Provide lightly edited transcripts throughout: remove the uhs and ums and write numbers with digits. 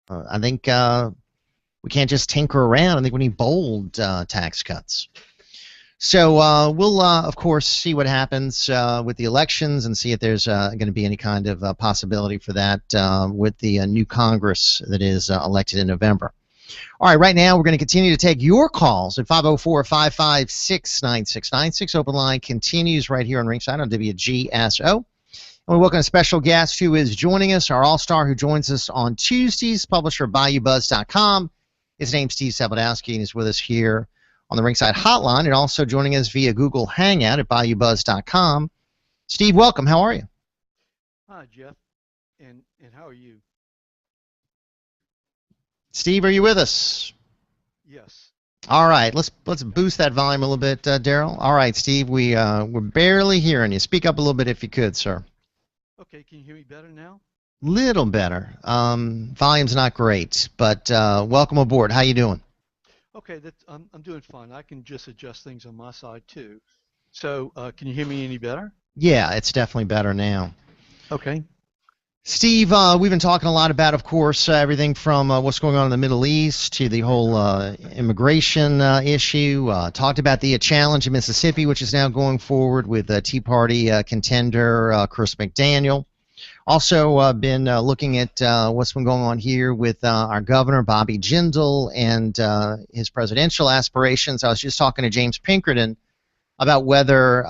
I think we can't just tinker around. I think we need bold tax cuts. So we'll, of course, see what happens with the elections and see if there's going to be any kind of possibility for that with the new Congress that is elected in November. All right, right now we're going to continue to take your calls at 504-556-9696. Open line continues right here on Ringside on WGSO. And we welcome a special guest who is joining us, our all-star who joins us on Tuesdays, publisher of Bayoubuzz.com. His name's Steve Sabludowsky, and he's with us here on the Ringside Hotline, and also joining us via Google Hangout at Bayoubuzz.com. Steve, welcome. How are you? Hi, Jeff. And how are you? Steve, are you with us? Yes. All right. Let's boost that volume a little bit, Daryl. All right, Steve. We're barely hearing you. Speak up a little bit if you could, sir. Okay. Can you hear me better now? Little better. Volume's not great, but welcome aboard. How you doing? Okay, I'm doing fine. I can just adjust things on my side too. So, can you hear me any better? Yeah, it's definitely better now. Okay. Steve, we've been talking a lot about, of course, everything from what's going on in the Middle East to the whole immigration issue. Talked about the challenge in Mississippi, which is now going forward with Tea Party contender Chris McDaniel. Also been looking at what's been going on here with our governor, Bobby Jindal, and his presidential aspirations. I was just talking to James Pinkerton about whether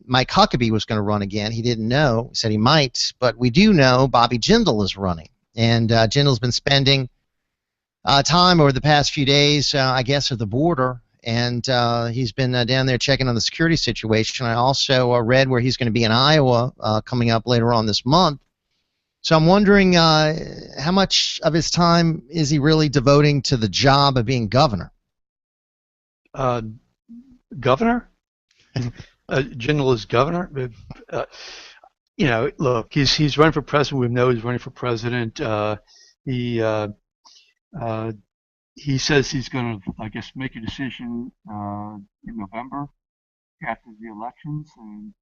Mike Huckabee was going to run again. He didn't know. He said he might, but we do know Bobby Jindal is running. And Jindal's been spending time over the past few days, I guess, at the border, and he's been down there checking on the security situation. I also read where he's going to be in Iowa coming up later on this month. So I'm wondering how much of his time is he really devoting to the job of being governor? Governor? Jindal is governor. You know, look, he's running for president. We know he's running for president. He says he's going to, I guess, make a decision in November after the elections, and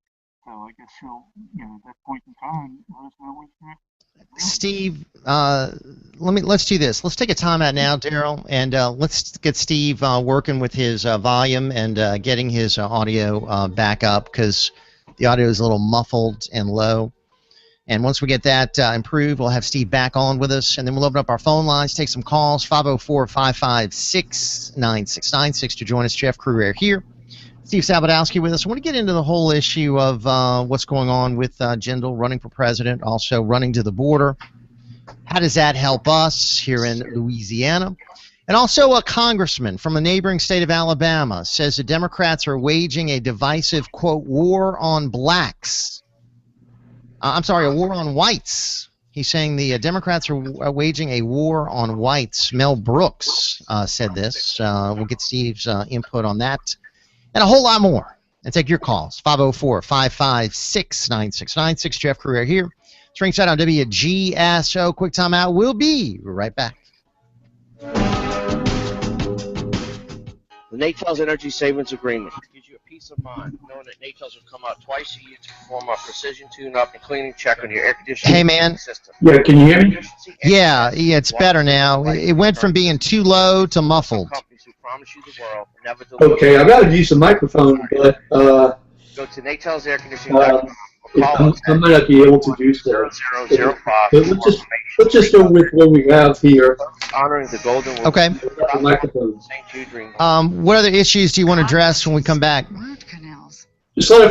so I guess he'll, you know, at that point in time, let us know what's next. Steve, let's do this. Let's take a time out now, Daryl, and let's get Steve working with his volume and getting his audio back up, because the audio is a little muffled and low. And once we get that improved, we'll have Steve back on with us, and then we'll open up our phone lines, take some calls, 504-556-9696 to join us. Jeff Crouere here. Steve Sabludowsky with us. I want to get into the whole issue of what's going on with Jindal running for president, also running to the border. How does that help us here in Louisiana? And also a congressman from a neighboring state of Alabama says the Democrats are waging a divisive, quote, war on blacks. I'm sorry, a war on whites. He's saying the Democrats are waging a war on whites. Mel Brooks said this. We'll get Steve's input on that and a whole lot more. And take your calls, 504-556-9696. Jeff Crouere here. It's Ringside on WGSO. Quick time out. We'll be right back. The Natels Energy Savings Agreement gives you a peace of mind knowing that Natels will come out twice a year to perform a precision tune-up and cleaning check on your air conditioning system. Yeah, can you hear me? Yeah, it's better now. It went from being too low to muffled. Okay, I got to use the microphone, but go to NatelsAirConditioning.com. I might not be able to do so. Let's just go with what we have here. Honoring the golden rule. Okay. What other issues do you want to address when we come back? Just I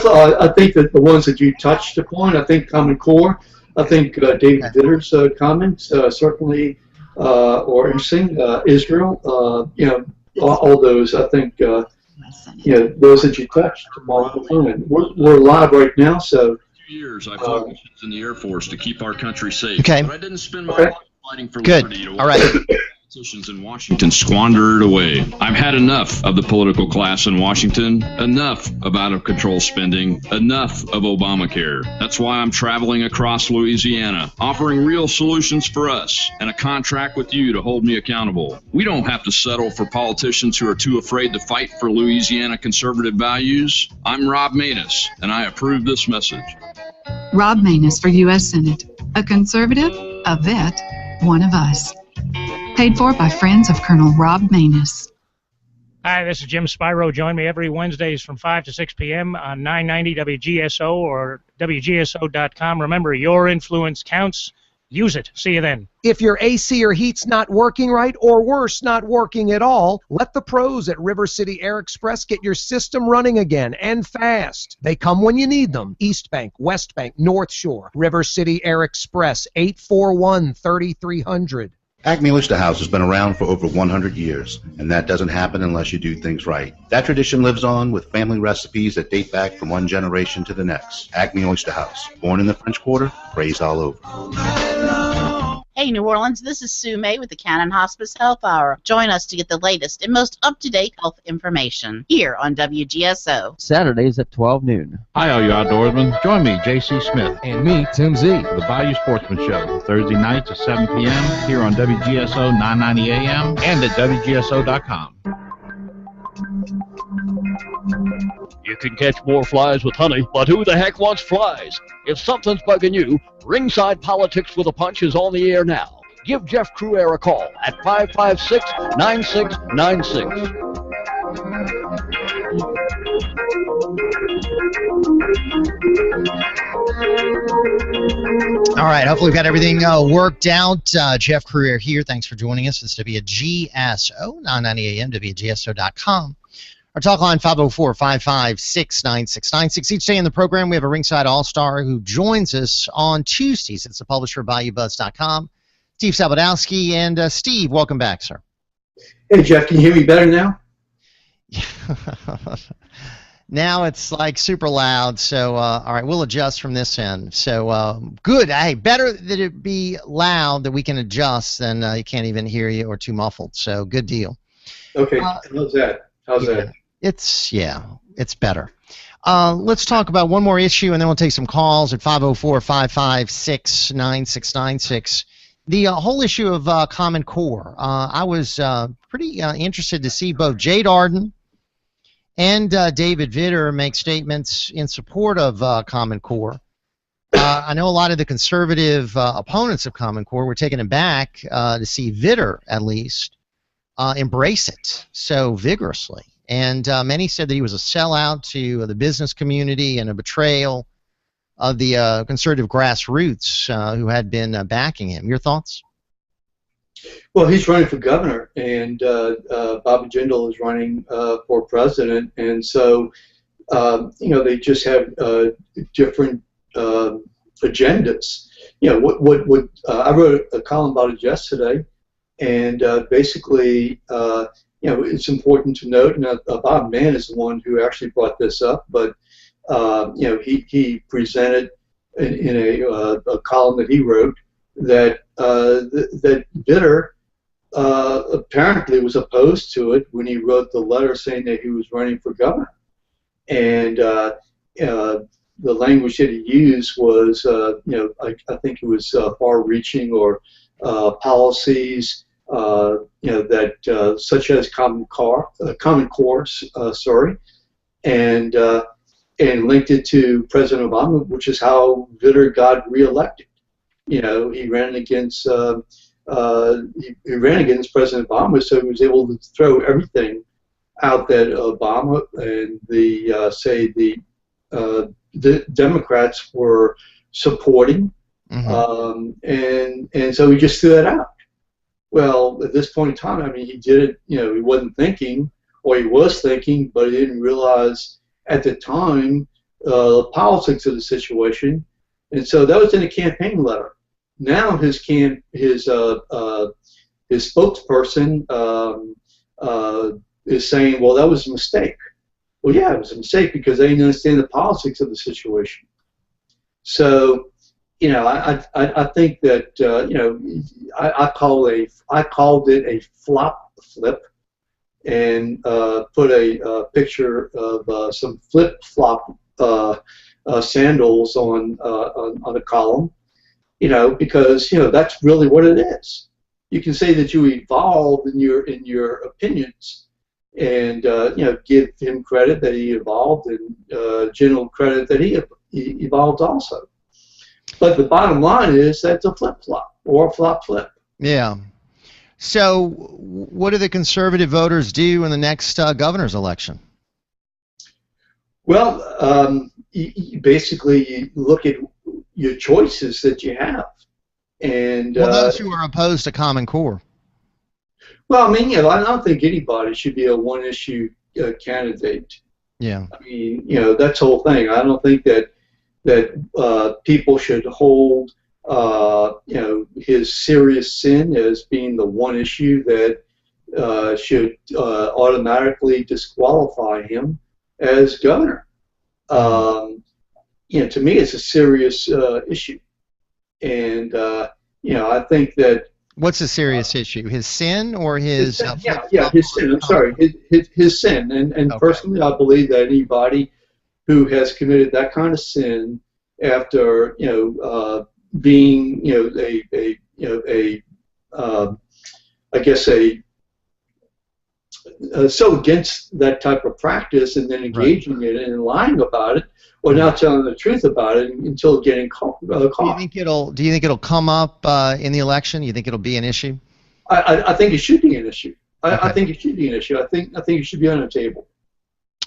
think that the ones that you touched upon, I think Common Core, I think David Vitter's comments certainly or interesting. Israel, you know, all those, I think, you know, those that you touched tomorrow on the phone. We're live right now, so. Years I fought missions in the Air Force to keep our country safe. Okay. But I didn't spend my life fighting for liberty. Good. All right. Politicians in Washington squander it away. I've had enough of the political class in Washington, enough of out-of-control spending, enough of Obamacare. That's why I'm traveling across Louisiana, offering real solutions for us and a contract with you to hold me accountable. We don't have to settle for politicians who are too afraid to fight for Louisiana conservative values. I'm Rob Maness, and I approve this message. Rob Maness for U.S. Senate. A conservative, a vet, one of us. Paid for by friends of Colonel Rob Manus. Hi, this is Jim Spyro. Join me every Wednesdays from 5 to 6 p.m. on 990 WGSO or WGSO.com. Remember, your influence counts. Use it. See you then. If your AC or heat's not working right, or worse, not working at all, let the pros at River City Air Express get your system running again, and fast. They come when you need them. East Bank, West Bank, North Shore. River City Air Express, 841-3300. Acme Oyster House has been around for over 100 years, and that doesn't happen unless you do things right. That tradition lives on with family recipes that date back from one generation to the next. Acme Oyster House, born in the French Quarter, praised all over. Hey, New Orleans, this is Sue May with the Cannon Hospice Health Hour. Join us to get the latest and most up-to-date health information here on WGSO. Saturdays at 12 noon. Hi, all you outdoorsmen. Join me, J.C. Smith. And me, Tim Z. For the Bayou Sportsman Show, Thursday nights at 7 p.m. here on WGSO 990 AM and at WGSO.com. You can catch more flies with honey, but who the heck wants flies? If something's bugging you, Ringside Politics with a Punch is on the air now. Give Jeff Crouere a call at 556-9696. All right, hopefully we've got everything worked out. Jeff Crouere here. Thanks for joining us. It's WGSO, 990 AM, WGSO.com. Our talk line, 504-556-9696. Each day in the program, we have a Ringside All-Star who joins us on Tuesdays. It's the publisher of BayouBuzz.com, Steve Sabludowsky. And Steve, welcome back, sir. Hey, Jeff, can you hear me better now? Now it's like super loud, so all right, we'll adjust from this end. So good. Hey, better that it be loud that we can adjust than you can't even hear you or too muffled. So good deal. Okay, how's that? How's that? It's better. Let's talk about one more issue, and then we'll take some calls at 504-556-9696. The whole issue of Common Core. I was pretty interested to see both Jade Arden and David Vitter make statements in support of Common Core. I know a lot of the conservative opponents of Common Core were taken aback to see Vitter, at least, embrace it so vigorously. And many said that he was a sellout to the business community and a betrayal of the conservative grassroots who had been backing him. Your thoughts? Well, he's running for governor, and Bobby Jindal is running for president, and so they just have different agendas. I wrote a column about it yesterday, and basically, it's important to note. Now, Bob Mann is the one who actually brought this up, but he presented in a column that he wrote that that Vitter apparently was opposed to it when he wrote the letter saying that he was running for governor, and the language that he used was, I think it was far-reaching or policies, that such as Common Core, and linked it to President Obama, which is how Vitter got reelected. He ran against President Obama, so he was able to throw everything out that Obama and the Democrats were supporting, and so he just threw that out. Well, at this point in time, he did it. He wasn't thinking, or he was thinking, but he didn't realize at the time the politics of the situation, and so that was in a campaign letter. Now his spokesperson is saying, well, that was a mistake. Well, yeah, it was a mistake because they didn't understand the politics of the situation. So, I think that I called it a flop flip, and put a picture of some flip flop sandals on a column. Because that's really what it is. You can say that you evolved in your opinions, and give him credit that he evolved, and general credit that he evolved also. But the bottom line is that's a flip flop or a flop flip. Yeah. So what do the conservative voters do in the next governor's election? Well, basically you look at your choices that you have. And those who are opposed to Common Core. Well, I mean, I don't think anybody should be a one-issue candidate. Yeah. I mean, that's the whole thing. I don't think that people should hold, his serious sin as being the one issue that should automatically disqualify him as governor. To me, it's a serious issue, and I think that. What's a serious issue? His sin or his? His sin. I'm sorry, his sin. And okay. Personally, I believe that anybody who has committed that kind of sin after being so against that type of practice and then engaging in it and lying about it or not telling the truth about it until getting caught. Do you think it'll come up in the election? You think it'll be an issue? I think it should be an issue. Okay. I think it should be an issue. I think it should be on the table.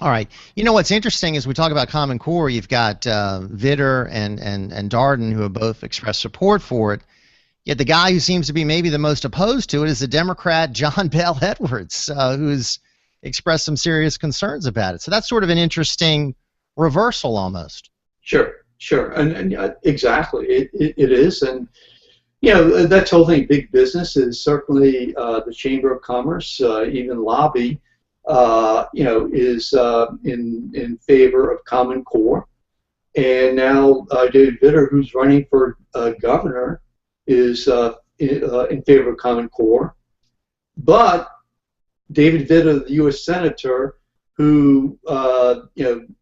All right. You know what's interesting is we talk about Common Core. You've got Vitter and Darden who have both expressed support for it. Yet the guy who seems to be maybe the most opposed to it is the Democrat John Bel Edwards, who's expressed some serious concerns about it. So that's sort of an interesting reversal almost. Sure, and exactly, it is, and that whole thing. Big business is certainly the Chamber of Commerce, even lobby, is in favor of Common Core, and now David Vitter, who's running for governor, is in favor of Common Core, but David Vitter, the U.S. Senator, who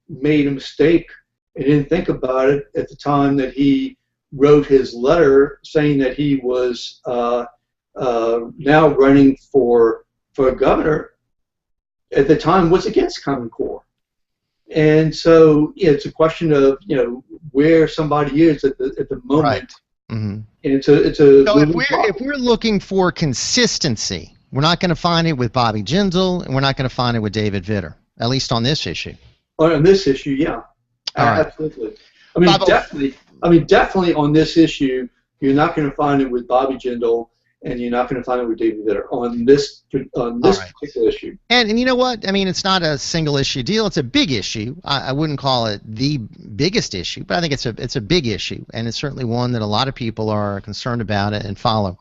made a mistake and didn't think about it at the time that he wrote his letter saying that he was now running for governor, at the time was against Common Core. And so it's a question of where somebody is at the moment. Right. Mm-hmm. And so if we're looking for consistency, we're not going to find it with Bobby Jindal, and we're not going to find it with David Vitter, at least on this issue. On this issue, yeah, absolutely. I mean, definitely on this issue, you're not going to find it with Bobby Jindal, and you're not going to find it with David Vitter on this particular issue. And you know what? I mean, it's not a single issue deal. It's a big issue. I wouldn't call it the biggest issue, but I think it's a big issue, and it's certainly one that a lot of people are concerned about it and follow.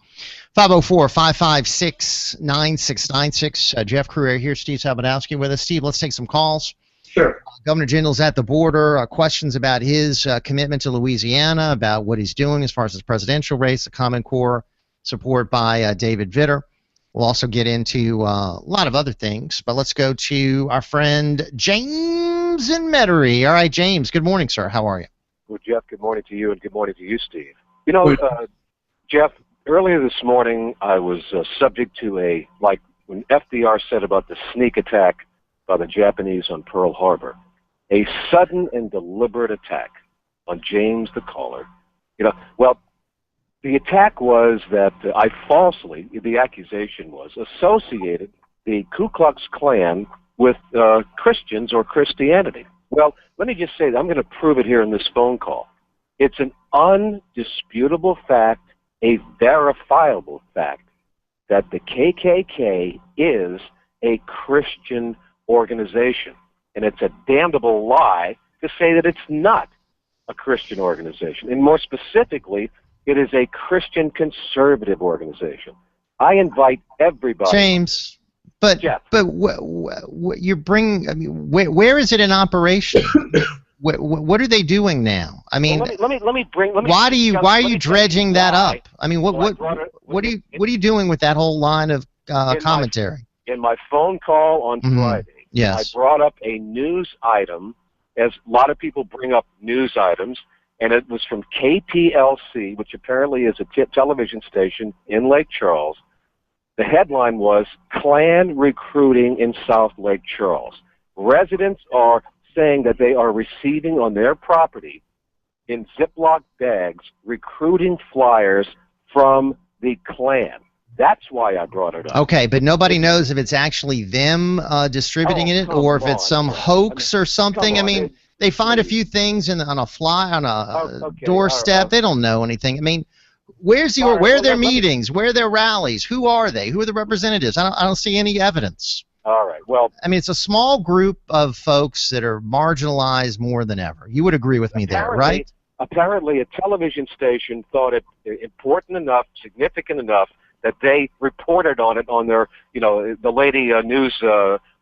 504-556-9696. Jeff Crouere here. Steve Sabludowsky with us. Steve, let's take some calls. Sure. Governor Jindal's at the border. Questions about his commitment to Louisiana, about what he's doing as far as his presidential race, the Common Core support by David Vitter. We'll also get into a lot of other things, but let's go to our friend James in Metairie. All right, James, good morning, sir. How are you? Well, Jeff, good morning to you, and good morning to you, Steve. Jeff, earlier this morning I was subject to when FDR said about the sneak attack by the Japanese on Pearl Harbor, a sudden and deliberate attack on James the caller. The attack was that the accusation was, associated the Ku Klux Klan with Christians or Christianity. Well, let me just say that I'm going to prove it here in this phone call. It's an undisputable fact, a verifiable fact, that the KKK is a Christian organization. And it's a damnable lie to say that it's not a Christian organization. And more specifically, it is a Christian conservative organization. I invite everybody. James, but you bring. I mean, where is it in operation? What are they doing now? I mean, why are you dredging that up? I mean, what are you doing with that whole line of commentary? In my phone call on Friday, yes, I brought up a news item, as a lot of people bring up news items. And it was from KPLC, which apparently is a television station in Lake Charles. The headline was, Klan recruiting in South Lake Charles. Residents are saying that they are receiving on their property in Ziploc bags recruiting flyers from the Klan. That's why I brought it up. Okay, but nobody knows if it's actually them distributing it, or if it's some hoax or something. I mean, they find a few things on a doorstep. They don't know anything. I mean, where are their meetings? Where are their rallies? Who are they? Who are the representatives? I don't see any evidence. All right. Well, I mean, it's a small group of folks that are marginalized more than ever. You would agree with me there, right? Apparently, a television station thought it important enough, significant enough, that they reported on it on their, the lady news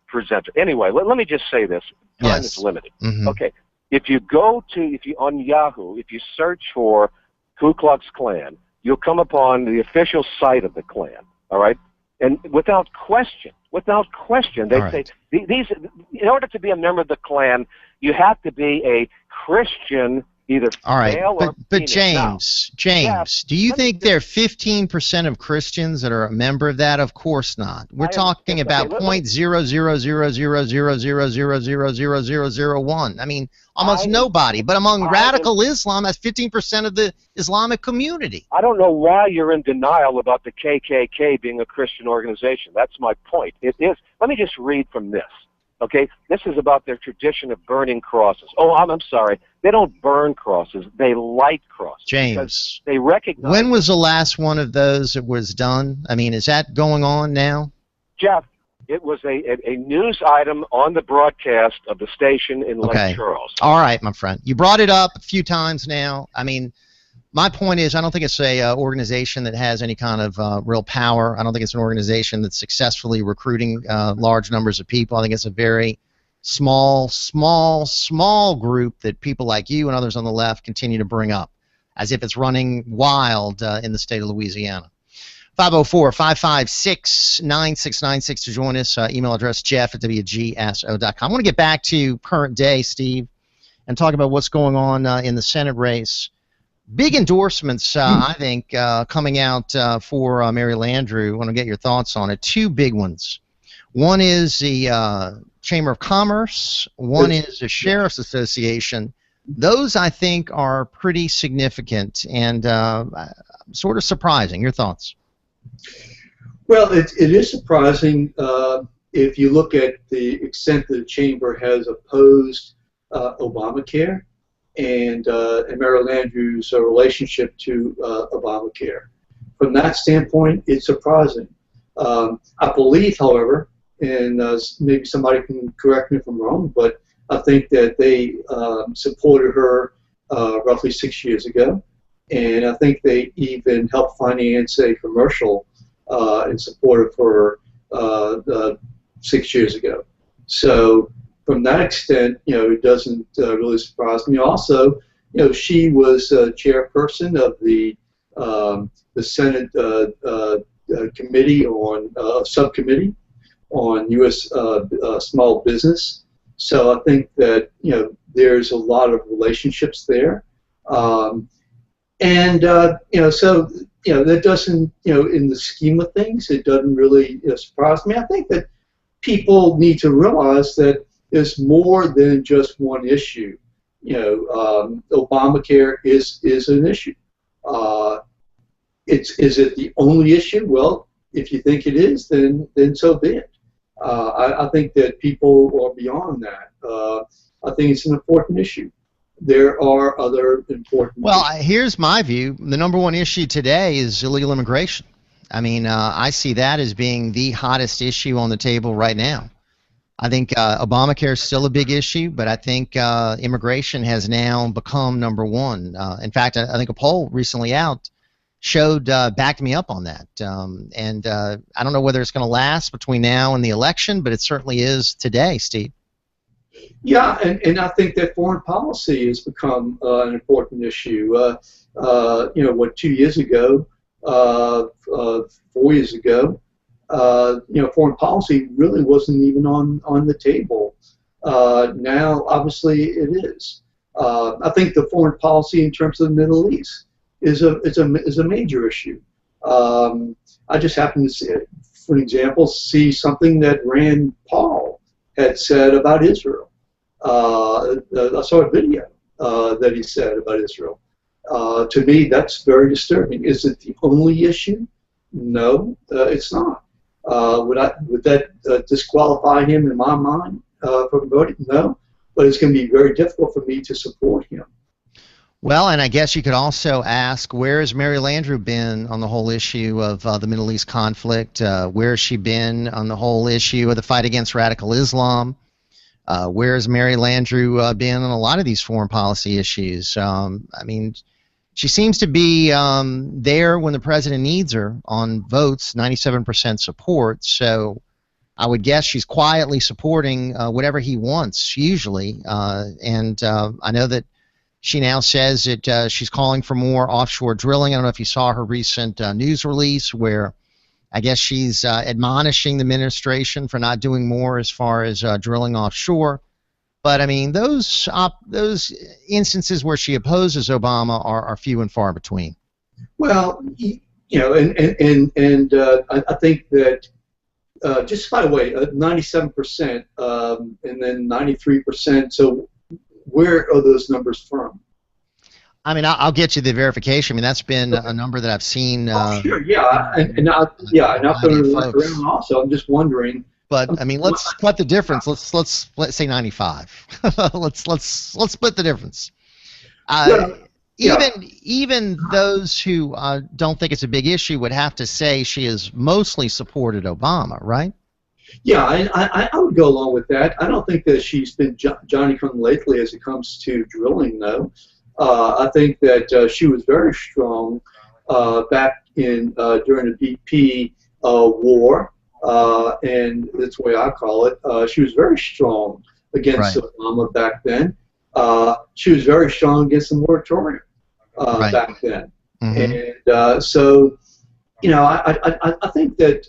presenter. Anyway, let me just say this. Time is limited. Mm-hmm. Okay. If you on Yahoo, if you search for Ku Klux Klan, you'll come upon the official site of the Klan. All right. And without question, they say these. In order to be a member of the Klan, you have to be a Christian, either male or but James, do you think there are 15% of Christians that are a member of that? Of course not. We're talking about 0.00000000001. I mean, almost nobody. But among radical Islam, that's 15% of the Islamic community. I don't know why you're in denial about the KKK being a Christian organization. That's my point. It is. Let me just read from this. Okay, this is about their tradition of burning crosses. Oh, I'm sorry. They don't burn crosses. They light crosses. James, they recognize. When was the last one of those that was done? I mean, is that going on now? Jeff, it was a news item on the broadcast of the station in Lake Charles. All right, my friend. You brought it up a few times now. I mean, my point is, I don't think it's a organization that has any kind of real power. I don't think it's an organization that's successfully recruiting large numbers of people. I think it's a very small group that people like you and others on the left continue to bring up, as if it's running wild in the state of Louisiana. 504-556-9696 to join us. Email address jeff@wgso.com. I want to get back to current day, Steve, and talk about what's going on in the Senate race. Big endorsements, I think, coming out for Mary Landrieu. I want to get your thoughts on it. Two big ones. One is the Chamber of Commerce. One is the Sheriff's Association. Those, I think, are pretty significant and sort of surprising. Your thoughts? Well, it is surprising if you look at the extent that the Chamber has opposed Obamacare and Mary Landrieu's relationship to Obamacare. From that standpoint, it's surprising. I believe, however, and maybe somebody can correct me if I'm wrong, but I think that they supported her roughly 6 years ago, and I think they even helped finance a commercial in support of her 6 years ago. So from that extent, it doesn't really surprise me. Also, she was chairperson of the Senate committee on subcommittee on U.S. small business. So I think that there's a lot of relationships there, so that doesn't in the scheme of things, it doesn't really surprise me. I think that people need to realize that there's more than just one issue. Obamacare is an issue. Is it the only issue? Well, if you think it is, then so be it. I think that people are beyond that. I think it's an important issue. There are other important issues. Here's my view. The number one issue today is illegal immigration. I mean, I see that as being the hottest issue on the table right now. I think Obamacare is still a big issue, but I think immigration has now become number one. In fact, I think a poll recently out showed, backed me up on that. And I don't know whether it's going to last between now and the election, but it certainly is today, Steve. Yeah, and I think that foreign policy has become an important issue. 2 years ago, 4 years ago, foreign policy really wasn't even on the table. Now, obviously, it is. I think the foreign policy in terms of the Middle East is a major issue. I just happened to see, for example, see something that Rand Paul had said about Israel. I saw a video that he said about Israel. To me, that's very disturbing. Is it the only issue? No, it's not. Would that disqualify him in my mind from voting? No, but it's going to be very difficult for me to support him. Well, and I guess you could also ask, where has Mary Landrieu been on the whole issue of the Middle East conflict? Where has she been on the whole issue of the fight against radical Islam? Where has Mary Landrieu been on a lot of these foreign policy issues? I mean, she seems to be there when the president needs her on votes, 97% support. So I would guess she's quietly supporting whatever he wants, usually. And I know that she now says that she's calling for more offshore drilling. I don't know if you saw her recent news release where I guess she's admonishing the administration for not doing more as far as drilling offshore. But, I mean, those instances where she opposes Obama are few and far between. Well, you know, and I think that just by the way, 97% and then 93%. So where are those numbers from? I mean, I'll get you the verification. I mean, that's been a number that I've seen. Sure, yeah, and I've done it around also. I'm just wondering. But I mean, let's split the difference. Let's say 95. let's split the difference. Even those who don't think it's a big issue would have to say she has mostly supported Obama, right? Yeah, I would go along with that. I don't think that she's been Johnny-come-lately as it comes to drilling, though. I think that she was very strong back in during the BP war, and that's the way I call it. She was very strong against Obama back then. She was very strong against the moratorium back then. And so, you know, I think that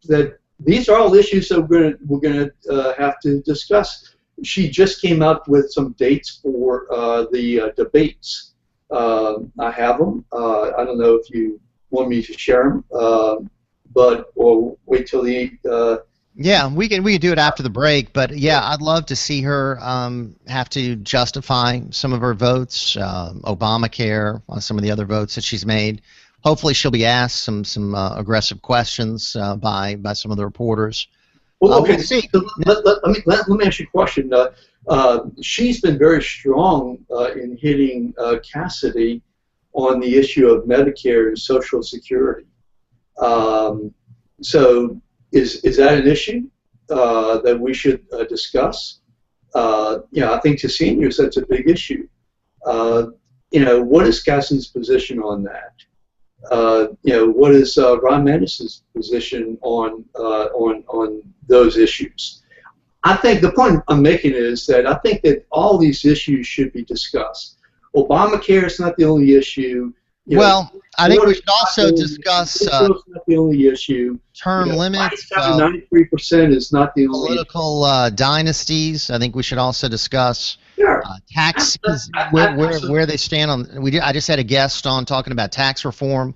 that these are all issues that we're gonna have to discuss. She just came out with some dates for the debates. I have them. I don't know if you want me to share them, but or wait till the. Yeah, we can do it after the break. But yeah, I'd love to see her have to justify some of her votes, Obamacare, some of the other votes that she's made. Hopefully, she'll be asked some aggressive questions by some of the reporters. Well, okay. So let me ask you a question. She's been very strong in hitting Cassidy on the issue of Medicare and Social Security. So is that an issue that we should discuss? Yeah, I think to seniors that's a big issue. You know, what is Cassidy's position on that? You know, what is Ron Menes's position on those issues? I think the point I'm making is that I think that all these issues should be discussed. Obamacare is not the only issue. Well, I think we should also discuss not the only issue. Term limits. 93% is not the only political dynasties. I think we should also discuss taxes, where they stand on. I just had a guest on talking about tax reform.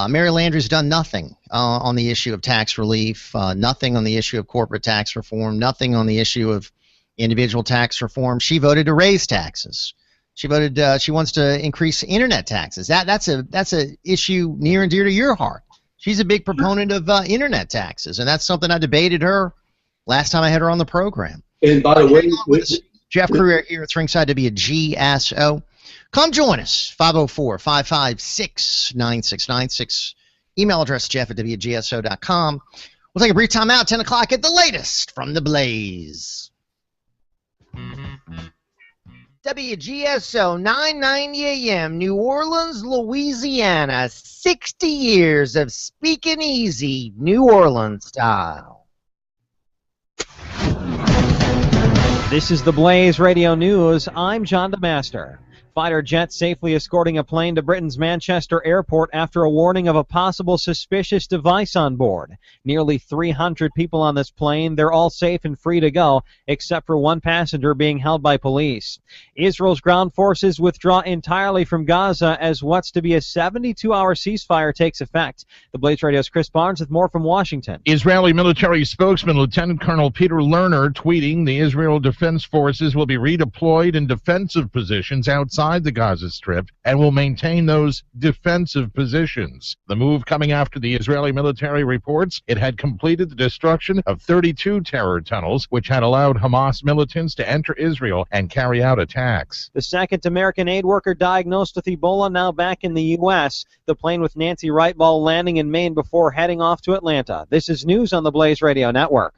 Mary Landrieu's done nothing on the issue of tax relief, nothing on the issue of corporate tax reform, nothing on the issue of individual tax reform. She voted to raise taxes. She voted. She wants to increase internet taxes. That's a issue near and dear to your heart. She's a big proponent of internet taxes, and that's something I debated her last time I had her on the program. And by the way, Jeff Crouere here at Ringside WGSO. Come join us, 504-556-9696. Email address jeff@wgso.com. We'll take a brief time out, 10 o'clock at the latest from the Blaze. WGSO 990 AM, New Orleans, Louisiana. 60 years of speaking easy, New Orleans style. This is the Blaze Radio News. I'm John DeMaster. Fighter jet safely escorting a plane to Britain's Manchester airport after a warning of a possible suspicious device on board. Nearly 300 people on this plane. They're all safe and free to go, except for one passenger being held by police. Israel's ground forces withdraw entirely from Gaza as what's to be a 72-hour ceasefire takes effect. The Blaze Radio's Chris Barnes with more from Washington. Israeli military spokesman Lieutenant Colonel Peter Lerner tweeting the Israel Defense Forces will be redeployed in defensive positions outside inside the Gaza Strip and will maintain those defensive positions. The move coming after the Israeli military reports it had completed the destruction of 32 terror tunnels, which had allowed Hamas militants to enter Israel and carry out attacks. The second American aid worker diagnosed with Ebola now back in the U.S. The plane with Nancy Wrightball landing in Maine before heading off to Atlanta. This is news on the Blaze Radio Network.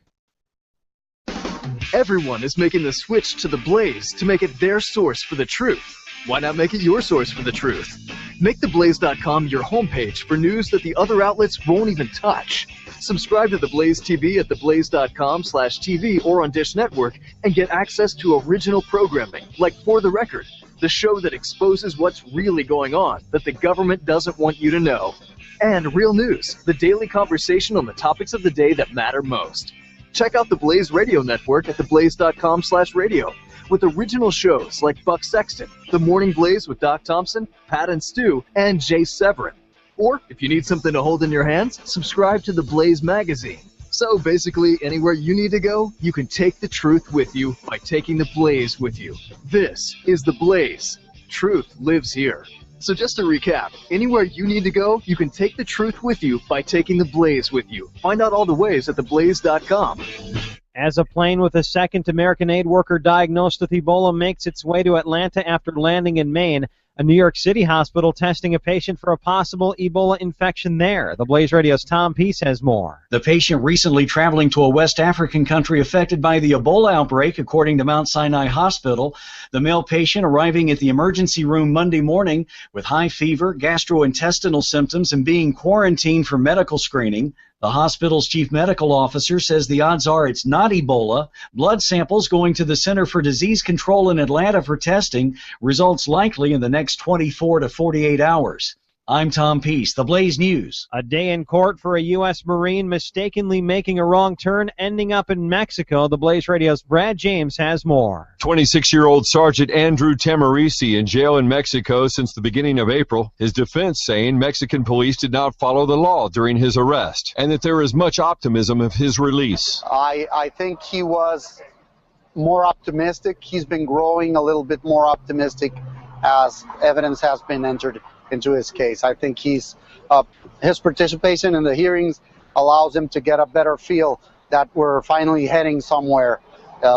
Everyone is making the switch to the Blaze to make it their source for the truth. Why not make it your source for the truth? Make theblaze.com your homepage for news that the other outlets won't even touch. Subscribe to The Blaze TV at theblaze.com/TV or on Dish Network and get access to original programming like For the Record, the show that exposes what's really going on that the government doesn't want you to know. And Real News, the daily conversation on the topics of the day that matter most. Check out the Blaze Radio Network at theblaze.com/radio with original shows like Buck Sexton, The Morning Blaze with Doc Thompson, Pat and Stu, and Jay Severin. Or, if you need something to hold in your hands, subscribe to the Blaze magazine. So basically, anywhere you need to go, you can take the truth with you by taking the Blaze with you. This is the Blaze. Truth lives here. So just to recap, anywhere you need to go, you can take the truth with you by taking the Blaze with you. Find out all the ways at theblaze.com. As a plane with a second American aid worker diagnosed with Ebola makes its way to Atlanta after landing in Maine, a New York City hospital testing a patient for a possible Ebola infection there. The Blaze Radio's Tom Peace has more. The patient recently traveling to a West African country affected by the Ebola outbreak, according to Mount Sinai Hospital. The male patient arriving at the emergency room Monday morning with high fever, gastrointestinal symptoms, and being quarantined for medical screening. The hospital's chief medical officer says the odds are it's not Ebola. Blood samples going to the Center for Disease Control in Atlanta for testing. Results likely in the next 24 to 48 hours. I'm Tom Peace, The Blaze News. A day in court for a U.S. Marine mistakenly making a wrong turn, ending up in Mexico. The Blaze Radio's Brad James has more. 26-year-old Sergeant Andrew Tamarisi in jail in Mexico since the beginning of April. His defense saying Mexican police did not follow the law during his arrest and that there is much optimism of his release. I think he was more optimistic. He's been growing a little bit more optimistic as evidence has been entered into his case. I think his participation in the hearings allows him to get a better feel that we're finally heading somewhere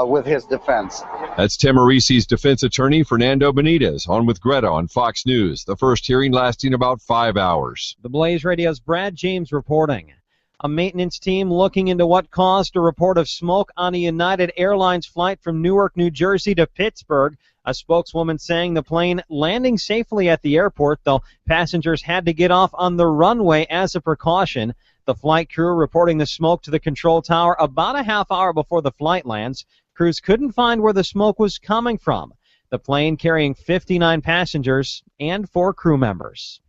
with his defense. That's Tamarisi's defense attorney, Fernando Benitez, on with Greta on Fox News. The first hearing lasting about 5 hours. The Blaze Radio's Brad James reporting. A maintenance team looking into what caused a report of smoke on a United Airlines flight from Newark, New Jersey to Pittsburgh. A spokeswoman saying the plane landing safely at the airport, though passengers had to get off on the runway as a precaution. The flight crew reporting the smoke to the control tower about a half hour before the flight lands. Crews couldn't find where the smoke was coming from. The plane carrying 59 passengers and 4 crew members.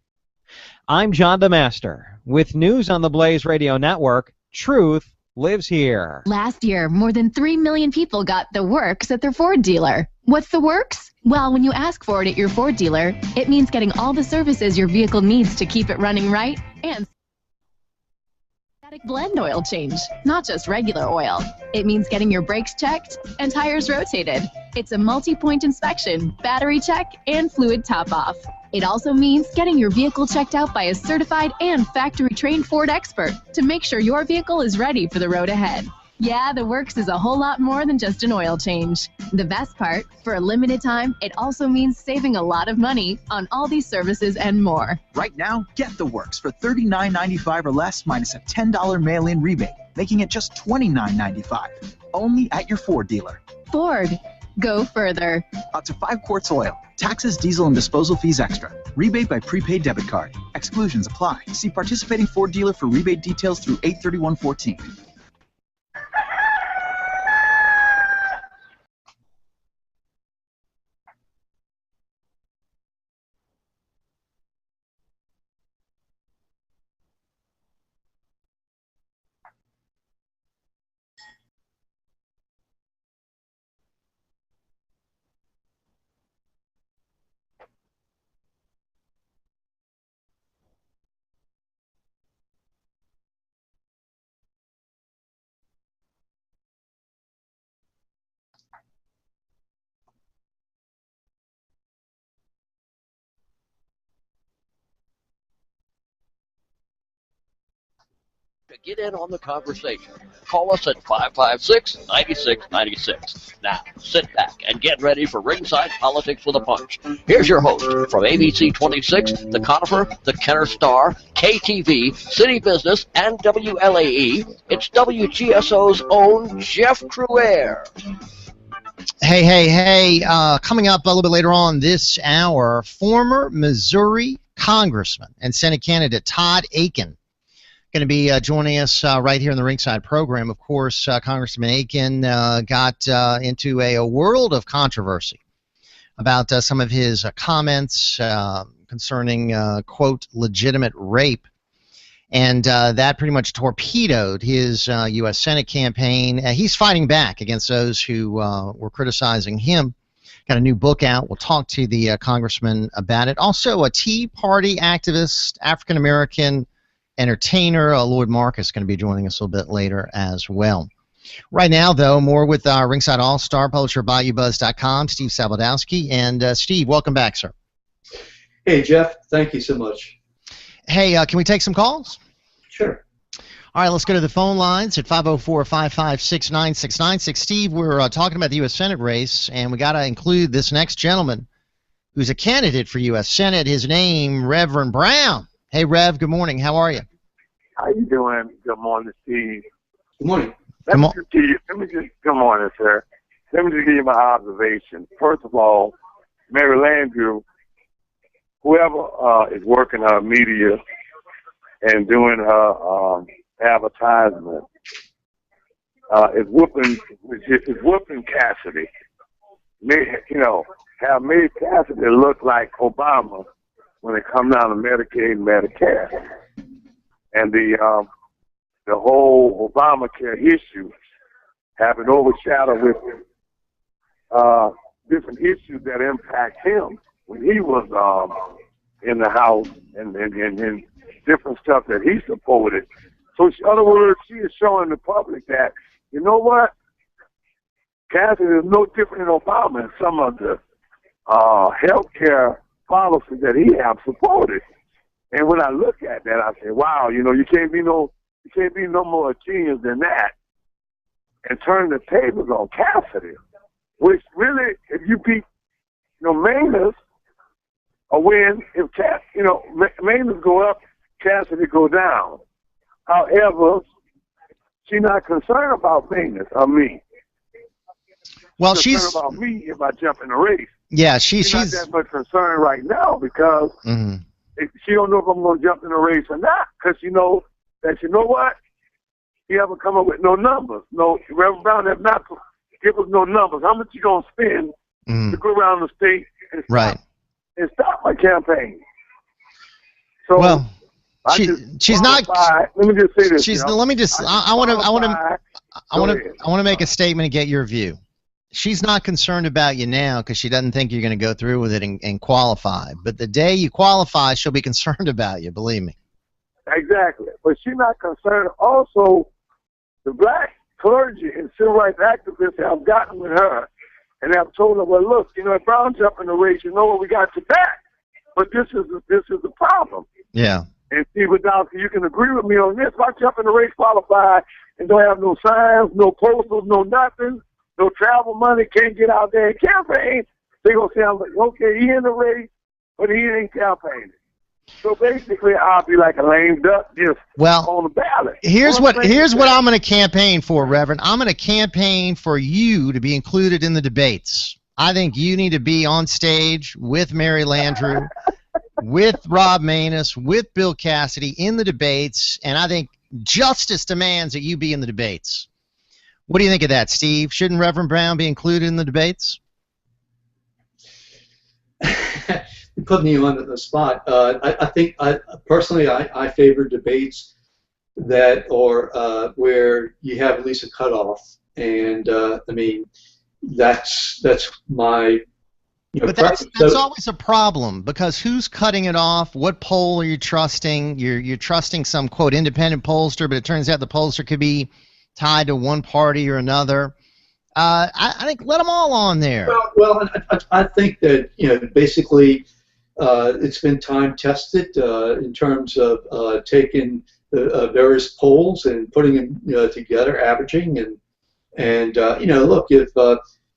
I'm John DeMaster with news on the Blaze Radio Network. Truth lives here. Last year, more than 3 million people got the works at their Ford dealer. What's the works? Well, when you ask for it at your Ford dealer, it means getting all the services your vehicle needs to keep it running right and blend oil change, not just regular oil. It means getting your brakes checked and tires rotated. It's a multi-point inspection, battery check, and fluid top-off. It also means getting your vehicle checked out by a certified and factory-trained Ford expert to make sure your vehicle is ready for the road ahead. Yeah, the works is a whole lot more than just an oil change. The best part, for a limited time, it also means saving a lot of money on all these services and more. Right now, get the works for $39.95 or less minus a $10 mail-in rebate, making it just $29.95. Only at your Ford dealer. Ford. Go further. Up to 5 quarts oil. Taxes, diesel, and disposal fees extra. Rebate by prepaid debit card. Exclusions apply. See participating Ford dealer for rebate details through 8/31/14. to get in on the conversation. Call us at 556-9696. Now, sit back and get ready for Ringside Politics with a Punch. Here's your host from ABC 26, the Conifer, the Kenner Star, KTV, City Business, and WLAE. It's WGSO's own Jeff Crouere. Hey. Coming up a little bit later on this hour, former Missouri Congressman and Senate candidate Todd Akin going to be joining us right here in the Ringside program. Of course, Congressman Akin got into a world of controversy about some of his comments concerning, quote, legitimate rape. And that pretty much torpedoed his U.S. Senate campaign. He's fighting back against those who were criticizing him. Got a new book out. We'll talk to the congressman about it. Also, a Tea Party activist, African-American entertainer, Lloyd Marcus, is going to be joining us a little bit later as well. Right now, though, more with our Ringside All-Star, publisher of Bayoubuzz.com, Steve Sabludowsky. And Steve, welcome back, sir. Hey, Jeff. Thank you so much. Hey, can we take some calls? Sure. All right, let's go to the phone lines at 504-556-9696. Steve, we're talking about the U.S. Senate race, and we got to include this next gentleman who's a candidate for U.S. Senate. His name, Reverend Brown. Hey, Rev, good morning. How are you? How you doing? Good morning, Steve. Good morning. Good morning, sir. Let me just give you my observation. First of all, Mary Landrieu, whoever is working her media and doing her advertisement is whooping Cassidy. Have made Cassidy look like Obama when it comes down to Medicaid and Medicare, and the whole Obamacare issue have been overshadowed with different issues that impact him when he was in the House and different stuff that he supported. So, in other words, she is showing the public that, you know what, Cassidy is no different than Obama in some of the health care policies that he has supported. And when I look at that, I say, wow, you can't be no more genius than that, and turn the tables on Cassidy, which really, if you beat Manus, or win, if Manus go up, Cassidy go down. However, she's not concerned about Manus or me. Well, she's concerned about me if I jump in the race. Yeah, she's not that much concerned right now because she don't know if I'm going to jump in the race or not. Because she knows that, you know what? He haven't come up with no numbers. No, Reverend Brown has not give us no numbers. How much you going to spend to go around the state and stop my campaign? So, well, she's not. Let me just say this. I want to make a statement and get your view. She's not concerned about you now because she doesn't think you're going to go through with it and qualify. But the day you qualify, she'll be concerned about you. Believe me. Exactly. But she's not concerned. Also, the black clergy and civil rights activists have gotten with her and have told her, well, look, if Brown jump in the race, you know what, we got your back. But this is the problem. Yeah. And Steve Wadowski, you can agree with me on this. If I jump in the race, qualify, and don't have no signs, no posters, no nothing, no travel money, can't get out there and campaign, they're going to say, okay, he in the race, but he ain't campaigning. So basically, I'll be like a lame duck just on the ballot. Here's what I'm going to campaign for, Reverend. I'm going to campaign for you to be included in the debates. I think you need to be on stage with Mary Landrieu, with Rob Maness, with Bill Cassidy in the debates, and I think justice demands that you be in the debates. What do you think of that, Steve? Shouldn't Reverend Brown be included in the debates? You put me on the spot. I think, personally, I favor debates that are where you have at least a cutoff. And, that's my... But that's always a problem, because who's cutting it off? What poll are you trusting? You're trusting some, quote, independent pollster, but it turns out the pollster could be tied to one party or another. I think let them all on there. Well, I think that basically it's been time tested in terms of taking various polls and putting them together, averaging, and look, if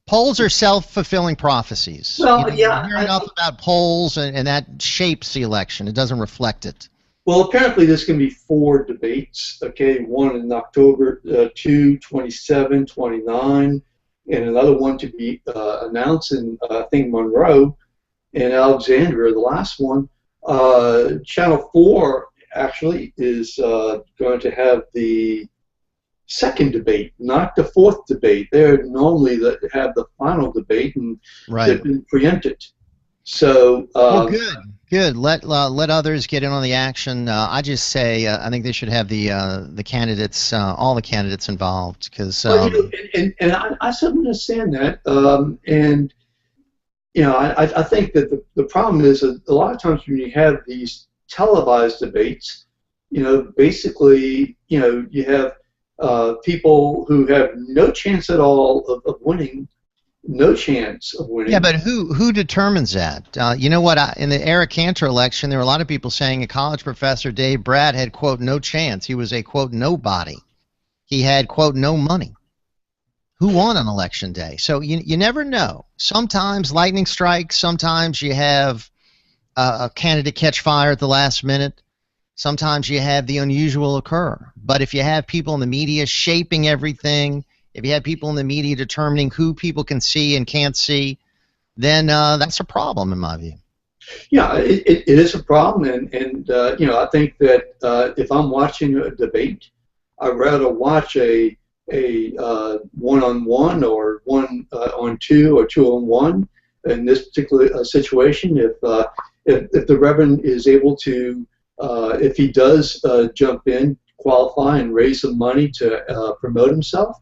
polls are self-fulfilling prophecies. Well, you hear enough about polls, and that shapes the election. It doesn't reflect it. Well, apparently there's going to be 4 debates. Okay, one in October, 2, 27, 29, and another one to be announced in I think Monroe and Alexandria. The last one, Channel 4 actually is going to have the second debate, not the 4th debate. They're normally have the final debate, and they've been preempted. So well, good. Let others get in on the action. I just say I think they should have the candidates, all the candidates involved, because. And I certainly understand that, and I think that the problem is that a lot of times when you have these televised debates, basically, you have people who have no chance at all of winning. No chance of winning. Yeah, but who determines that? You know what? In the Eric Cantor election, there were a lot of people saying a college professor, Dave Brad, had, quote, no chance. He was a, quote, nobody. He had, quote, no money. Who won on election day? So you never know. Sometimes lightning strikes. Sometimes you have a candidate catch fire at the last minute. Sometimes you have the unusual occur. But if you have people in the media shaping everything, if you have people in the media determining who people can see and can't see, then that's a problem in my view. Yeah, it is a problem, and I think that if I'm watching a debate, I'd rather watch a one-on-one or one-on-2 or two-on-one. In this particular situation, if the Reverend is able to, if he does jump in, qualify, and raise some money to promote himself,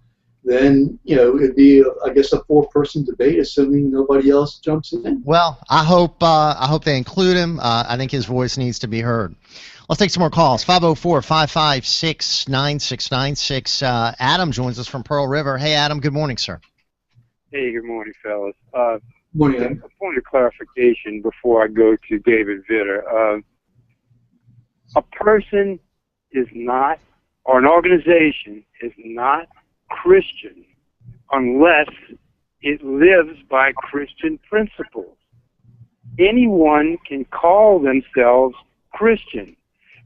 then it'd be, I guess, a 4-person debate, assuming nobody else jumps in. Well, I hope they include him. I think his voice needs to be heard. Let's take some more calls. 504-556-9696. Adam joins us from Pearl River. Hey, Adam. Good morning, sir. Hey, good morning, fellas. Morning, Adam. A point of clarification before I go to David Vitter. A person is not, or an organization is not Christian unless it lives by Christian principles. Anyone can call themselves Christian.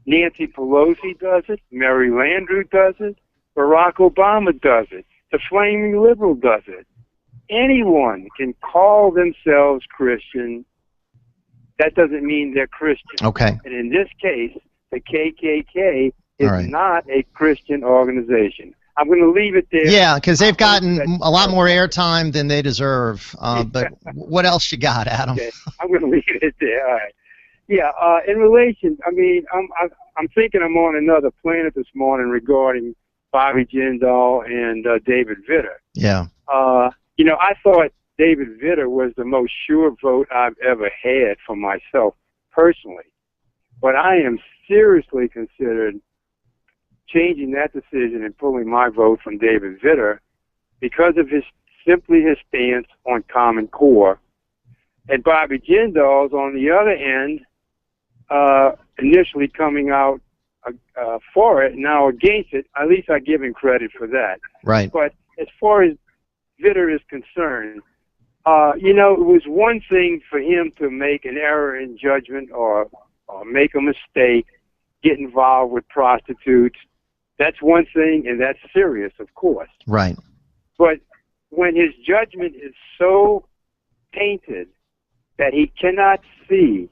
Nancy Pelosi does it, Mary Landrieu does it, Barack Obama does it, the Flaming Liberal does it. Anyone can call themselves Christian. That doesn't mean they're Christian. Okay. And in this case, the KKK is not a Christian organization. I'm going to leave it there. Yeah, because they've gotten a lot more airtime than they deserve. But what else you got, Adam? Okay, I'm going to leave it there. All right. Yeah, in relation, I mean, I'm thinking I'm on another planet this morning regarding Bobby Jindal and David Vitter. Yeah. I thought David Vitter was the most sure vote I've ever had for myself personally. But I am seriously considered changing that decision and pulling my vote from David Vitter because of his stance on Common Core. And Bobby Jindal's on the other end, initially coming out for it, now against it. At least I give him credit for that. Right. But as far as Vitter is concerned, it was one thing for him to make an error in judgment or make a mistake, get involved with prostitutes. That's one thing, and that's serious, of course. Right. But when his judgment is so tainted that he cannot see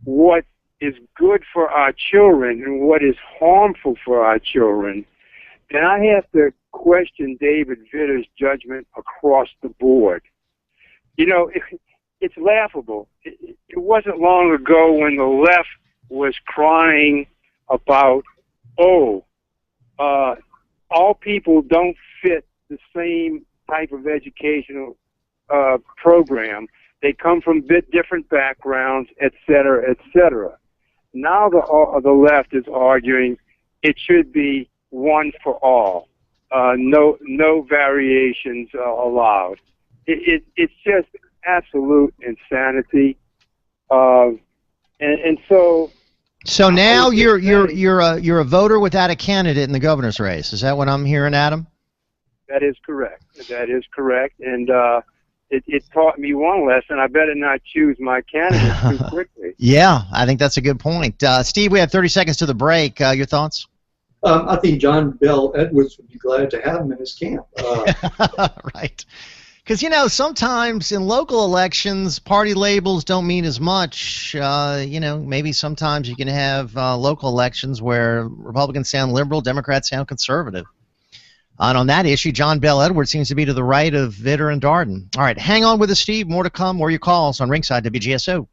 what is good for our children and what is harmful for our children, then I have to question David Vitter's judgment across the board. It's laughable. It wasn't long ago when the left was crying about, all people don't fit the same type of educational program. They come from different backgrounds, et cetera, et cetera. Now the left is arguing it should be one for all, no variations allowed. It's just absolute insanity. And so So now you're a voter without a candidate in the governor's race. Is that what I'm hearing, Adam? That is correct. That is correct. And it taught me one lesson. I better not choose my candidate too quickly. Yeah, I think that's a good point. Steve, we have 30 seconds to the break. Your thoughts? I think John Bell Edwards would be glad to have him in his camp. Right. Because, sometimes in local elections, party labels don't mean as much. Maybe sometimes you can have local elections where Republicans sound liberal, Democrats sound conservative. And on that issue, John Bell Edwards seems to be to the right of Vitter and Darden. All right, hang on with us, Steve. More to come, more your calls on Ringside WGSO.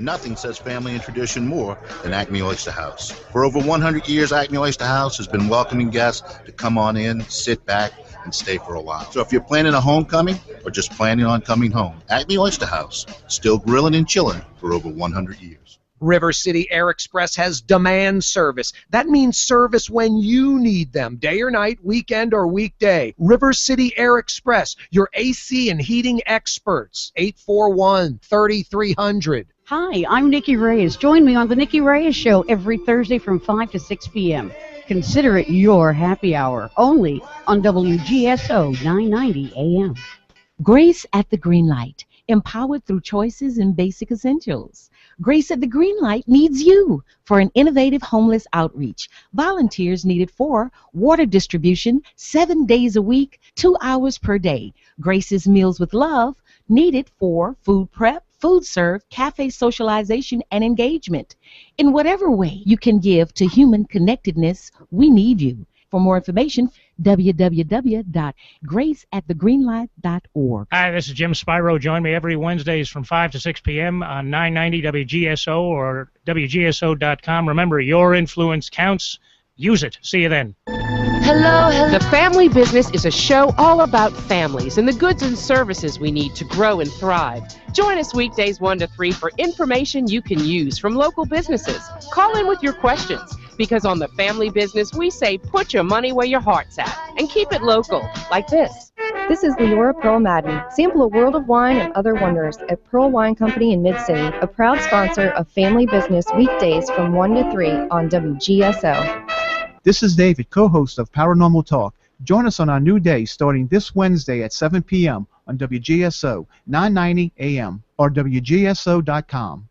Nothing says family and tradition more than Acme Oyster House. For over 100 years, Acme Oyster House has been welcoming guests to come on in, sit back, and stay for a while. So if you're planning a homecoming or just planning on coming home, Acme Oyster House, still grilling and chilling for over 100 years. River City Air Express has demand service. That means service when you need them, day or night, weekend or weekday. River City Air Express, your AC and heating experts. 841-3300. Hi, I'm Nikki Reyes. Join me on the Nikki Reyes Show every Thursday from 5 to 6 p.m. Consider it your happy hour, only on WGSO 990 AM. Grace at the Green Light, empowered through choices in basic essentials. Grace at the Green Light needs you for an innovative homeless outreach. Volunteers needed for water distribution 7 days a week, 2 hours per day. Grace's Meals with Love needed for food prep, food serve, cafe socialization, and engagement. In whatever way you can give to human connectedness, we need you. For more information, www.graceatthegreenlight.org. Hi, this is Jim Spyro. Join me every Wednesdays from 5 to 6 p.m. on 990 WGSO or WGSO.com. Remember, your influence counts. Use it. See you then. Hello. The Family Business is a show all about families and the goods and services we need to grow and thrive. Join us weekdays 1 to 3 for information you can use from local businesses. Call in with your questions, because on the Family Business, we say put your money where your heart's at and keep it local, like this. This is Leora Pearl Madden. Sample a world of wine and other wonders at Pearl Wine Company in Mid-City, a proud sponsor of Family Business weekdays from 1 to 3 on WGSO. This is David, co-host of Paranormal Talk. Join us on our new day starting this Wednesday at 7 p.m. on WGSO 990 AM or WGSO.com.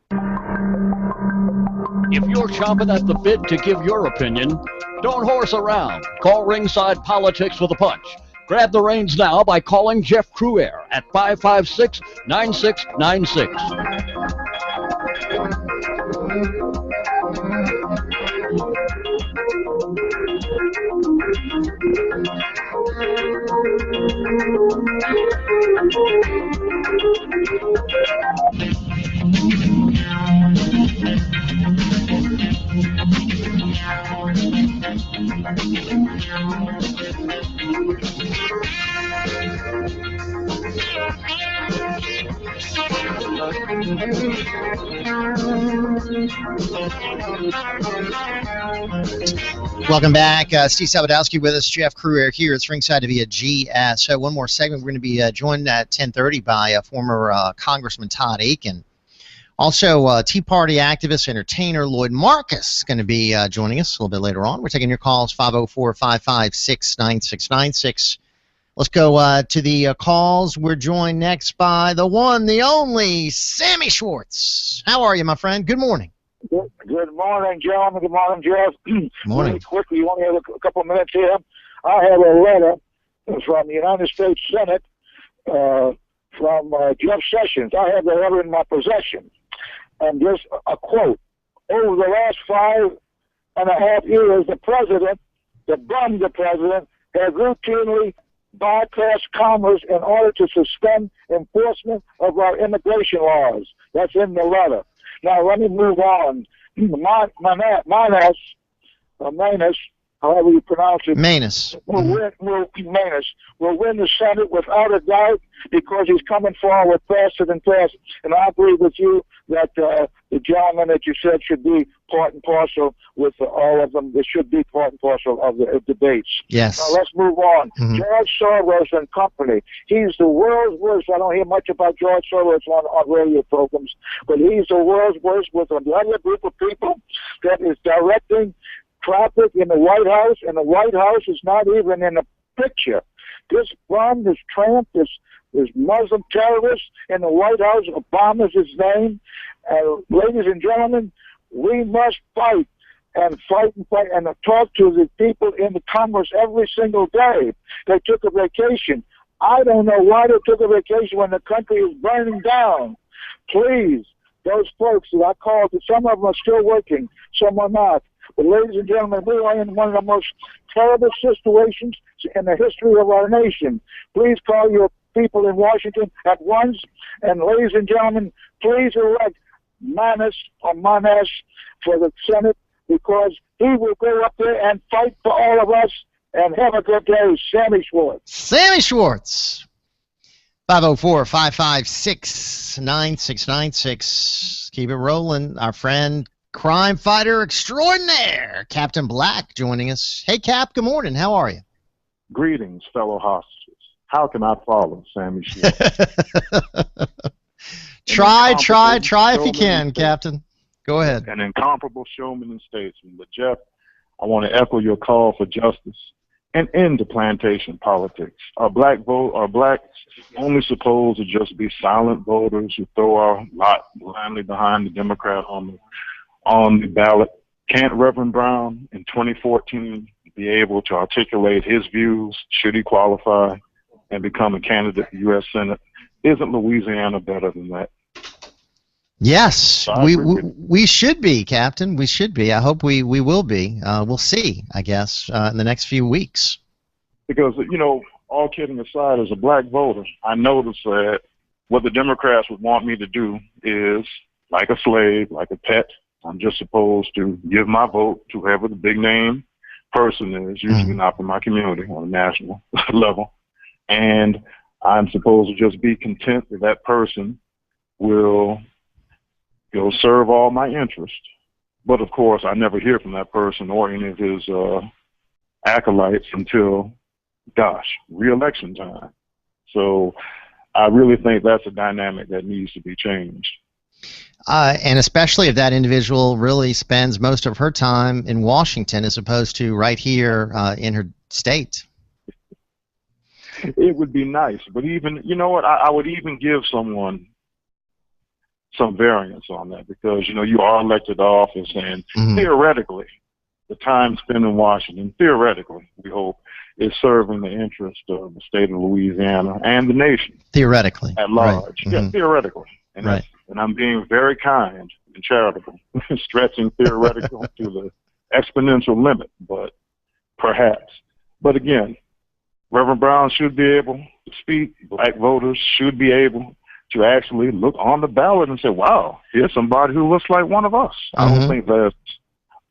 If you're chomping at the bit to give your opinion, don't horse around. Call Ringside Politics with a Punch. Grab the reins now by calling Jeff Crouere at 556-9696. Welcome back. Steve Sabludowsky with us, Jeff Crouere here. It's Ringside to be a GSO. One more segment. We're going to be joined at 10:30 by former Congressman Todd Akin. Also, Tea Party activist, entertainer Lloyd Marcus is going to be joining us a little bit later on. We're taking your calls, 504-556-9696. Let's go to the calls. We're joined next by the one, the only, Sammy Schwartz. How are you, my friend? Good morning. Good morning, gentlemen. Good morning, Jeff. Morning. Really quickly, you only have a couple of minutes here. I have a letter from the United States Senate from Jeff Sessions. I have the letter in my possession. And there's a quote. Over the last 5.5 years, the president, the president, has routinely bypassed Congress in order to suspend enforcement of our immigration laws. That's in the letter. Now, let me move on. Manus however you pronounce it, Manus. will win the Senate without a doubt because he's coming forward faster than fast. And I agree with you that the gentleman that you said should be part and parcel with all of them. They should be part and parcel of the debates. Yes. Now let's move on. George Soros and company. He's the world's worst. I don't hear much about George Soros on radio programs, but he's the world's worst with another group of people that is directing traffic in the White House, and the White House is not even in the picture. This bomb, this Trump, this Muslim terrorist in the White House, Obama's his name. Ladies and gentlemen, we must fight and fight and talk to the people in the Congress every single day. They took a vacation. I don't know why they took a vacation when the country is burning down. Please, those folks that I called, some of them are still working, some are not. But ladies and gentlemen, we are in one of the most terrible situations in the history of our nation. Please call your people in Washington at once. And ladies and gentlemen, please elect Manis for the Senate, because he will go up there and fight for all of us. And have a good day, Sammy Schwartz. Sammy Schwartz. 504-556-9696. Keep it rolling. Our friend, crime fighter extraordinaire, Captain Black, joining us. Hey, Cap, good morning. How are you? Greetings, fellow hostages. How can I follow Sammy Schwartz? Try if you can, Captain. Go ahead. An incomparable showman and statesman. But, Jeff, I want to echo your call for justice and end the plantation politics. Are blacks only supposed to just be silent voters who throw our lot blindly behind the Democrat on the ballot? Can't Reverend Brown in 2014 be able to articulate his views should he qualify and become a candidate for U.S. Senate? Isn't Louisiana better than that? Yes, we should be, Captain. We should be. I hope we will be. We'll see, I guess, in the next few weeks. Because, all kidding aside, as a black voter, I notice that what the Democrats would want me to do is, like a slave, like a pet, I'm just supposed to give my vote to whoever the big name person is, usually not from my community on a national level. And I'm supposed to just be content that that person will serve all my interests. But, of course, I never hear from that person or any of his acolytes until, re-election time. So I really think that's a dynamic that needs to be changed. And especially if that individual really spends most of her time in Washington as opposed to right here in her state. It would be nice. But even, I would even give someone some variance on that, because you are elected to office, and theoretically the time spent in Washington, theoretically, we hope, is serving the interest of the state of Louisiana and the nation theoretically at large. Right. Yeah, theoretically. And and I'm being very kind and charitable, stretching theoretical to the exponential limit, but perhaps. But again, Reverend Brown should be able to speak. Black voters should be able to actually look on the ballot and say, wow, here's somebody who looks like one of us. I don't think that's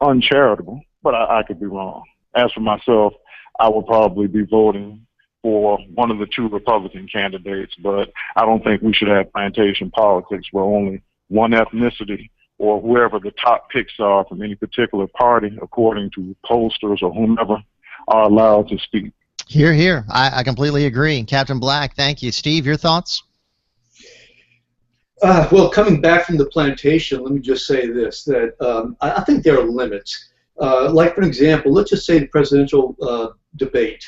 uncharitable, but I could be wrong. As for myself, I would probably be voting for one of the two Republican candidates, but I don't think we should have plantation politics where only one ethnicity or whoever the top picks are from any particular party, according to pollsters or whomever, are allowed to speak. Hear, hear. I completely agree. Captain Black, thank you. Steve, your thoughts? Well, coming back from the plantation, let me just say this, that I think there are limits. Like, for example, let's just say the presidential debate.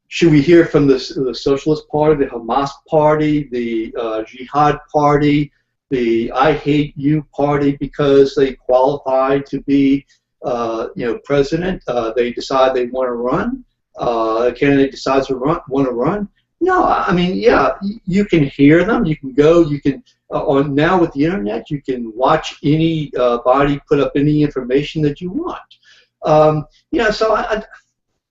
Should we hear from the Socialist Party, the Hamas Party, the Jihad Party, the I Hate You Party because they qualify to be, president? They decide they want to run. A candidate decides to want to run. No, I mean, yeah, you can hear them. You can go. You can now with the internet, you can watch any body put up any information that you want. So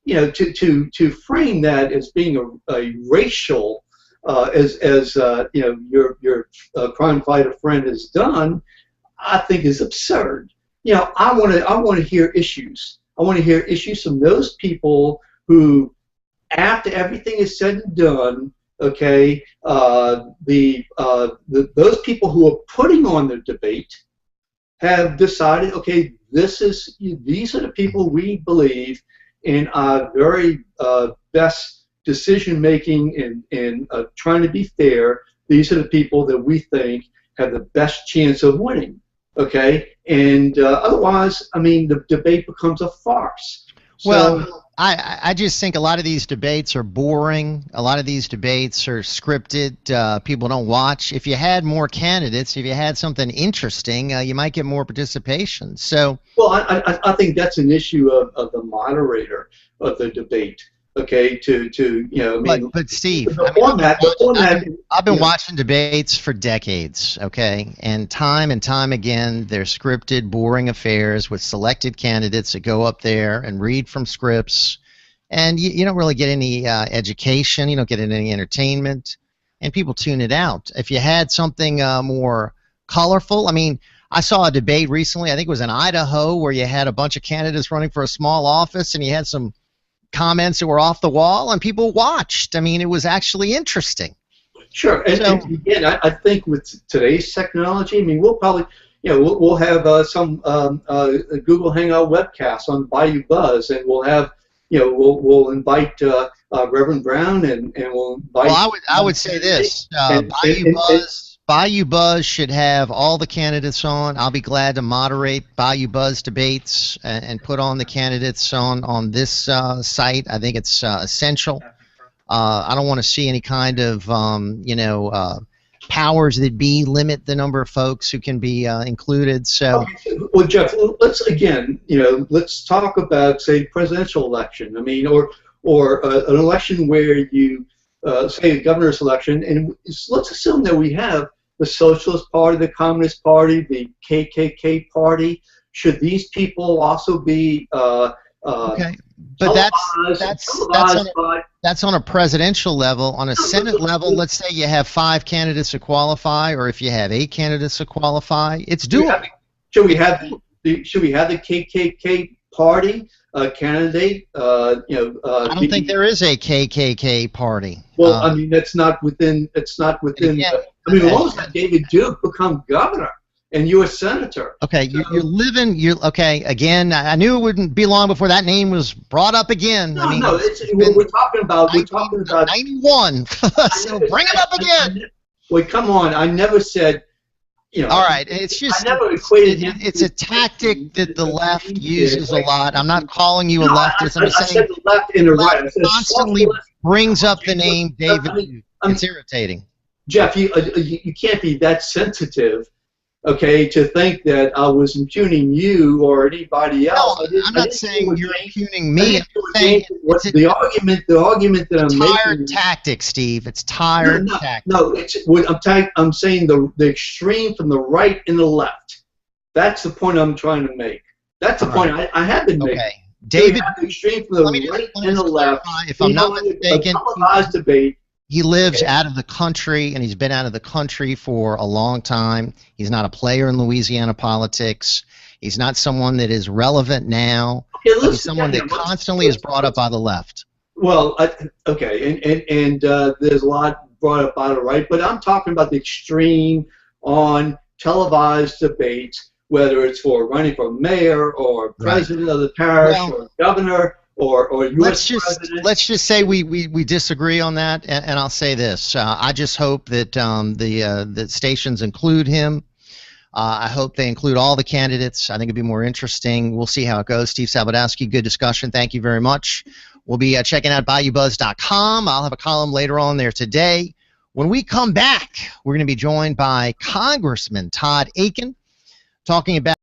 to frame that as being a racial, as your crime fighter friend has done, I think is absurd. I want to hear issues. I want to hear issues from those people who, after everything is said and done, okay, those people who are putting on the debate have decided, okay, these are the people we believe in our very best decision making and trying to be fair. These are the people that we think have the best chance of winning. Okay, and otherwise, I mean, the debate becomes a farce. Well, I just think a lot of these debates are boring. A lot of these debates are scripted. People don't watch. If you had more candidates, if you had something interesting, you might get more participation. So, well, I think that's an issue of the moderator of the debate. Okay, to I mean, but Steve, I've been watching debates for decades. Okay, and time again, they're scripted, boring affairs with selected candidates that go up there and read from scripts, and you don't really get any education. You don't get any entertainment, and people tune it out. If you had something more colorful, I mean, I saw a debate recently. I think it was in Idaho where you had a bunch of candidates running for a small office, and you had some comments that were off the wall, and people watched. I mean, it was actually interesting. Sure, and again, I think with today's technology, I mean, we'll probably, we'll have some Google Hangout Webcast on WGSO, and we'll have, we'll invite Reverend Brown, and we'll invite. Well, I would say this: WGSO should have all the candidates on. I'll be glad to moderate WGSO debates and put on the candidates on this site. I think it's essential. I don't want to see any kind of powers that be limit the number of folks who can be included. So, well, Jeff, let's let's talk about, say, presidential election. I mean, or an election where you say a governor's election, and let's assume that we have the Socialist Party, the Communist Party, the KKK Party. Should these people also be okay? But that's on a presidential level. On a Senate level, let's say you have 5 candidates to qualify, or if you have 8 candidates to qualify, it's doable. Should we have the KKK Party candidate? I don't think there is a KKK Party. Well, I mean, that's not within. It's not within. Again, I mean, as long as David Duke become governor and U.S. senator. Okay, you're living. Okay, again, I knew it wouldn't be long before that name was brought up again. No, I mean, we're talking about 91. So bring it up again. Wait, come on! I never said. All right, it's just. I never equated him. It's a tactic that the left uses a lot. I'm not calling you a leftist. I'm saying said the left and the right. Constantly brings up the name David Duke. It's irritating. Jeff, you can't be that sensitive, okay, to think that I was impugning you or anybody else. No, I'm not saying you're impugning me. I'm saying the argument that I'm making. Tired tactic, Steve. It's tired tactic. No, I'm saying the extreme from the right and the left. That's the point I'm trying to make. That's the point I have been making. Okay, David. The extreme from the right and the left. If I'm not mistaken, debate. He lives out of the country, and he's been out of the country for a long time. He's not a player in Louisiana politics. He's not someone that is relevant now. He's someone that constantly is brought up by the left. Well, okay, and there's a lot brought up by the right, but I'm talking about the extreme on televised debates, whether it's for running for mayor or president of the parish or governor. Or U.S. president. Let's just say we disagree on that, and I'll say this: I just hope that the stations include him. I hope they include all the candidates. I think it'd be more interesting. We'll see how it goes. Steve Sabludowsky, good discussion. Thank you very much. We'll be checking out BayouBuzz.com. I'll have a column later on there today. When we come back, we're going to be joined by Congressman Todd Akin talking about